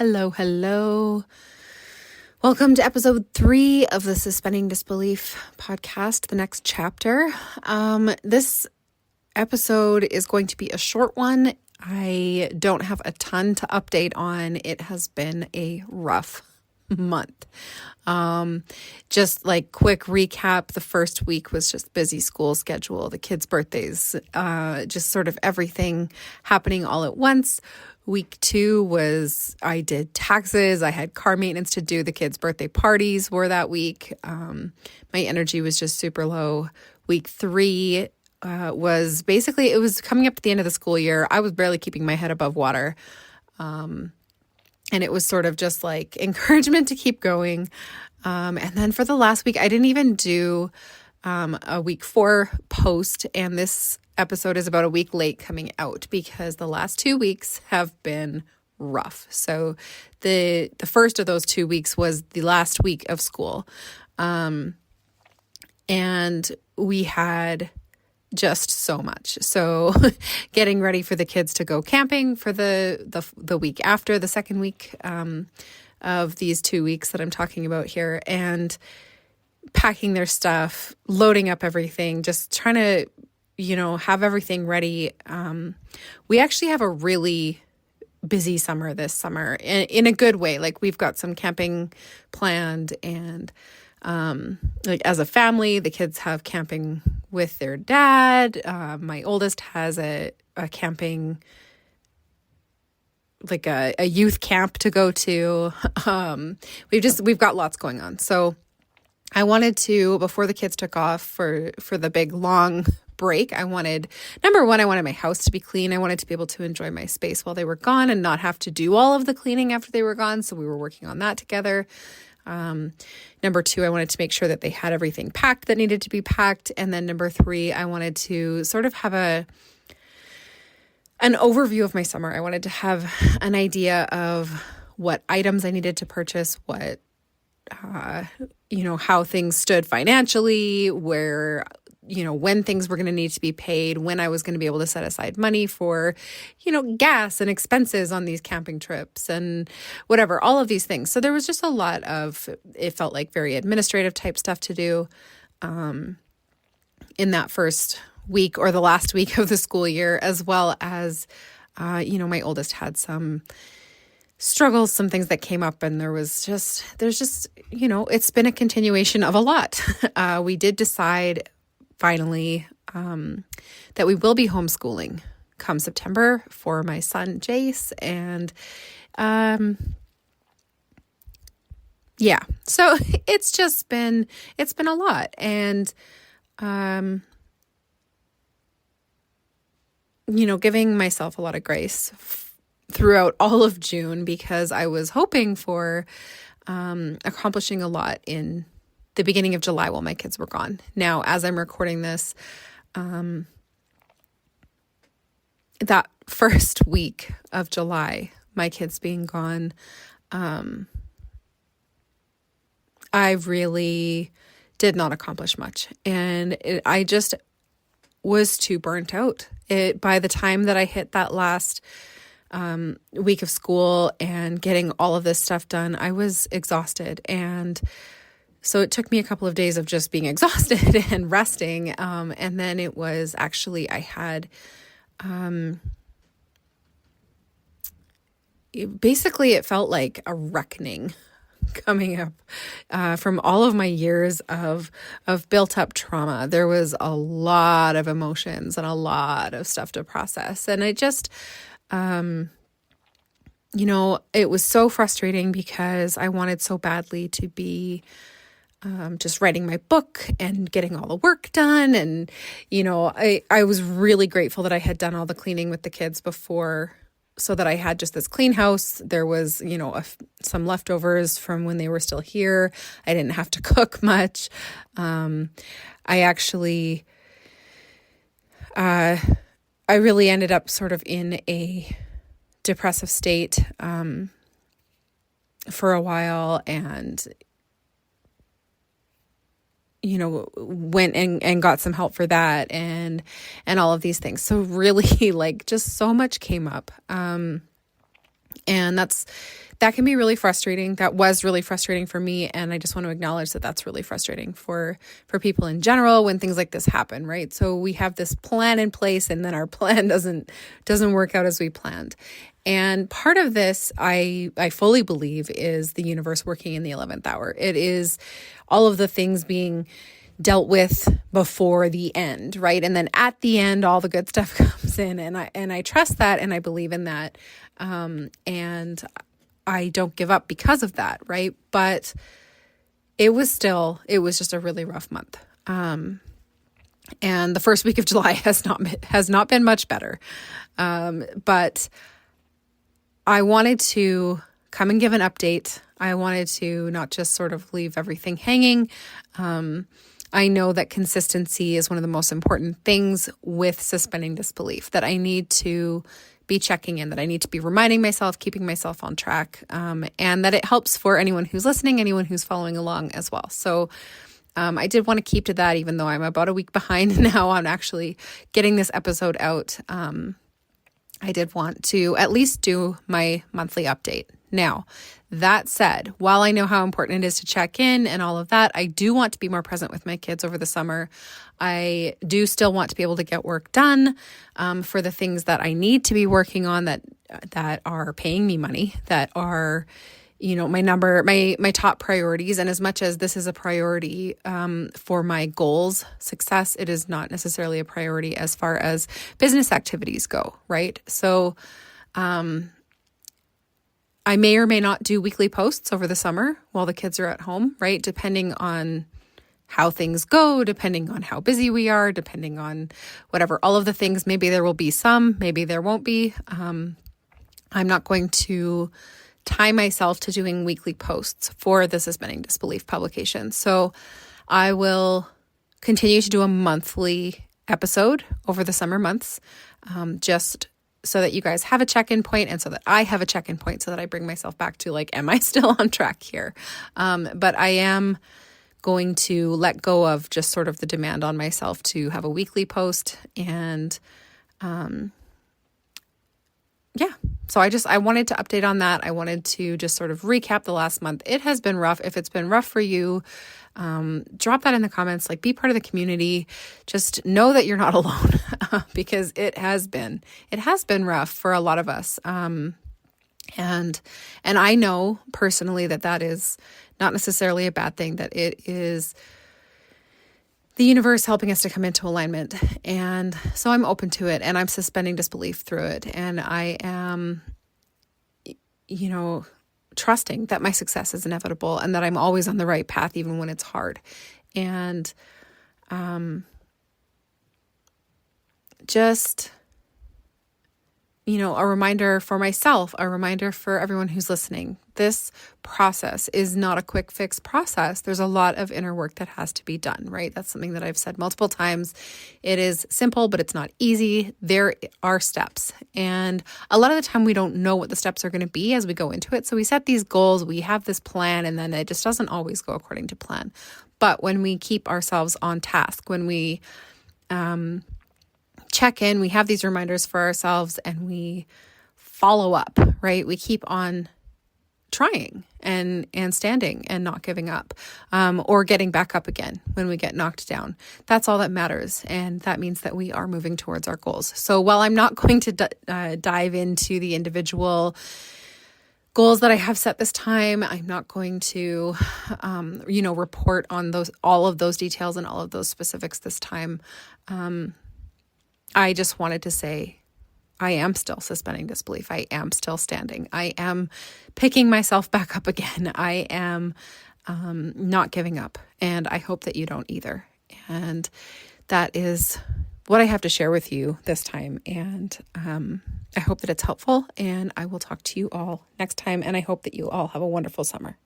Hello, hello. Welcome to episode 3 of the Suspending Disbelief podcast, the next chapter. This episode is going to be a short one. I don't have a ton to update on. It has been a rough month. Just like quick recap, the first week was just busy school schedule, the kids' birthdays, just sort of everything happening all at once. Week 2 was I did taxes. I had car maintenance to do. The kids' birthday parties were that week. My energy was just super low. Week 3 was basically, it was coming up to the end of the school year. I was barely keeping my head above water. And it was sort of just like encouragement to keep going. And then for the last week, I didn't even do a week 4 post. And this episode is about a week late coming out because the last 2 weeks have been rough. So the first of those 2 weeks was the last week of school. And we had just so much. So getting ready for the kids to go camping for the week after, the second week of these 2 weeks that I'm talking about here, and packing their stuff, loading up everything, just trying to, have everything ready. We actually have a really busy summer this summer in a good way. Like we've got some camping planned and like as a family, the kids have camping with their dad. My oldest has a camping, like a youth camp to go to. We've got lots going on. So I wanted to, before the kids took off for the big long break, number one, I wanted my house to be clean. I wanted to be able to enjoy my space while they were gone and not have to do all of the cleaning after they were gone. So we were working on that together. Number 2, I wanted to make sure that they had everything packed that needed to be packed. And then number 3, I wanted to sort of have an overview of my summer. I wanted to have an idea of what items I needed to purchase, what, how things stood financially, where, when things were going to need to be paid, when I was going to be able to set aside money for, gas and expenses on these camping trips and whatever, all of these things. So there was just a lot of, it felt like very administrative type stuff to do in that first week or the last week of the school year, as well as, my oldest had some struggles, some things that came up, and there's just, it's been a continuation of a lot. We did decide finally that we will be homeschooling come September for my son Jace, and so it's been a lot, and giving myself a lot of grace throughout all of June, because I was hoping for accomplishing a lot in the beginning of July while my kids were gone. Now, as I'm recording this, that first week of July, my kids being gone, I really did not accomplish much. And I just was too burnt out. By the time that I hit that last week of school and getting all of this stuff done, I was exhausted. And so it took me a couple of days of just being exhausted and resting. And then it was actually, I had, it felt like a reckoning coming up from all of my years of built up trauma. There was a lot of emotions and a lot of stuff to process. And it just, it was so frustrating because I wanted so badly to be just writing my book and getting all the work done. And, I was really grateful that I had done all the cleaning with the kids before, so that I had just this clean house. There was, some leftovers from when they were still here. I didn't have to cook much. I actually, I really ended up sort of in a depressive state for a while, and went and got some help for that and all of these things. So really, like, just so much came up. And that can be really frustrating. That was really frustrating for me. And I just want to acknowledge that that's really frustrating for people in general when things like this happen, right? So we have this plan in place and then our plan doesn't work out as we planned. And part of this, I fully believe, is the universe working in the 11th hour. It is all of the things being dealt with before the end, right? And then at the end, all the good stuff comes in, and I trust that, and I believe in that. And I don't give up because of that, right? But it was just a really rough month. And the first week of July has not been much better. But I wanted to come and give an update. I wanted to not just sort of leave everything hanging. I know that consistency is one of the most important things with suspending disbelief, that I need to be checking in, that I need to be reminding myself, keeping myself on track, and that it helps for anyone who's listening, anyone who's following along as well. So I did want to keep to that, even though I'm about a week behind now on actually getting this episode out. I did want to at least do my monthly update. Now, that said, while I know how important it is to check in and all of that, I do want to be more present with my kids over the summer. I do still want to be able to get work done for the things that I need to be working on that are paying me money, that are, my top priorities. And as much as this is a priority for my goals success, it is not necessarily a priority as far as business activities go, right? So I may or may not do weekly posts over the summer while the kids are at home, right? Depending on how things go, depending on how busy we are, depending on whatever, all of the things. Maybe there will be some, maybe there won't be. I'm not going to tie myself to doing weekly posts for the Suspending Disbelief publication. So I will continue to do a monthly episode over the summer months, just so that you guys have a check-in point and so that I have a check-in point so that I bring myself back to am I still on track here? But I am going to let go of just sort of the demand on myself to have a weekly post. And so I wanted to update on that. I wanted to just sort of recap the last month. It has been rough. If it's been rough for you, drop that in the comments, be part of the community. Just know that you're not alone because it has been rough for a lot of us. And I know personally that is not necessarily a bad thing, that it is the universe helping us to come into alignment. And so I'm open to it, and I'm suspending disbelief through it. And I am, trusting that my success is inevitable and that I'm always on the right path, even when it's hard. And just, a reminder for myself, a reminder for everyone who's listening. This process is not a quick fix process. There's a lot of inner work that has to be done, right? That's something that I've said multiple times. It is simple, but it's not easy. There are steps. And a lot of the time we don't know what the steps are going to be as we go into it. So we set these goals, we have this plan, and then it just doesn't always go according to plan. But when we keep ourselves on task, when we check in, we have these reminders for ourselves, and we follow up, right? We keep on trying and standing and not giving up, or getting back up again when we get knocked down. That's all that matters. And that means that we are moving towards our goals. So while I'm not going to dive into the individual goals that I have set this time, I'm not going to, report on all of those details and all of those specifics this time. I just wanted to say, I am still suspending disbelief. I am still standing. I am picking myself back up again. I am not giving up. And I hope that you don't either. And that is what I have to share with you this time. And I hope that it's helpful. And I will talk to you all next time. And I hope that you all have a wonderful summer.